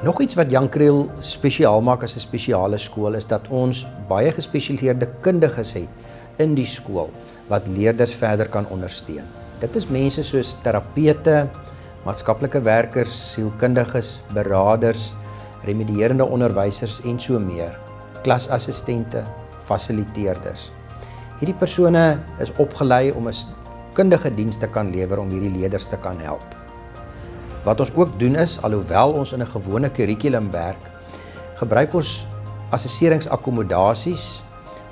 Nog iets wat Jan Kriel spesiaal maak as 'n spesiale skool is dat ons baie gespesialiseerde kundiges het in die skool wat leerders verder kan ondersteun. Dit is mense soos terapeute, maatskaplike werkers, sielkundiges, beraders, remedierende onderwysers en so meer, klasassistente, fasiliteerders. Hierdie persone is opgelei om 'n kundige diens te kan lewer om hierdie leerders te kan help. Wat ons ook doen is, alhoewel ons in 'n gewone kurrikulum werk, gebruik ons assesseringsakkommodasies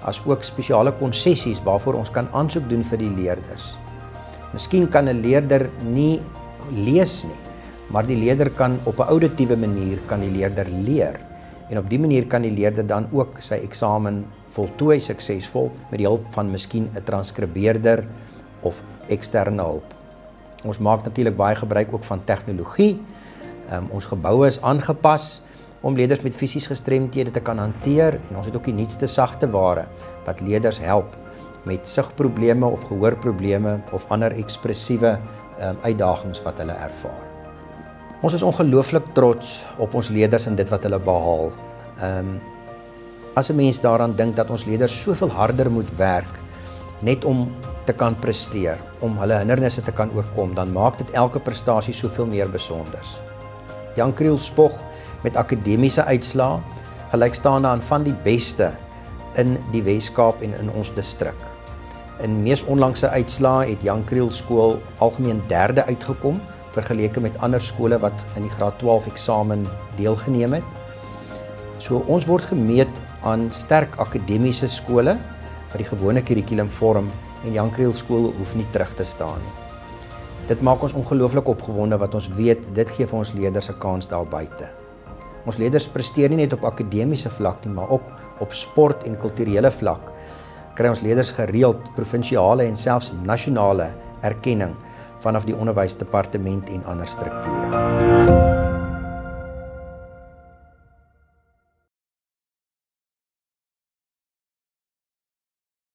as ook spesiale konsessies waarvoor ons kan aansoek doen vir die leerders. Miskien kan 'n leerder nie lees nie, maar die leerder kan op 'n auditiewe manier kan die leerder leer. En op die manier kan die leerder dan ook sy eksamen voltooi suksesvol met die hulp van miskien 'n transkribeerder of eksterne hulp. Ons maak natuurlik baie gebruik ook van tegnologie. Ons geboue is aangepas om leerders met fisies gestremdhede te kan hanteer en ons het ook die nuutste sagte ware wat leerders help met sigprobleme of gehoorprobleme of ander ekspressiewe uitdagings wat hulle ervaar. Ons is ongelooflik trots op ons leerders en dit wat hulle behaal. As 'n mens daaraan dink dat ons leerders soveel harder moet werk net om te kan presteer, om hulle hindernisse te kan oorkom, dan maak dit elke prestasie soveel meer besonders. Jan Kriel spog met akademiese uitslae gelykstaande aan van die beste in die Wes-Kaap en in ons distrik. In mees onlangse uitslae het Jan Kriel skool algemeen 3de uitgekom vergeleke met ander skole wat in die graad 12 eksamen deelgeneem het. So ons word gemeet aan sterk akademiese skole wat die gewone kurrikulum vorm en Jan Kriel skool hoef nie terug te staan nie. Dit maak ons ongelooflik opgewonde wat ons weet dit gee vir ons leerders 'n kans daar buite. Ons leerders presteer nie net op akademiese vlak nie, maar ook op sport en kulturele vlak. Kry ons leerders gereeld provinsiale en selfs nasionale erkenning vanaf die onderwysdepartement en ander strukture.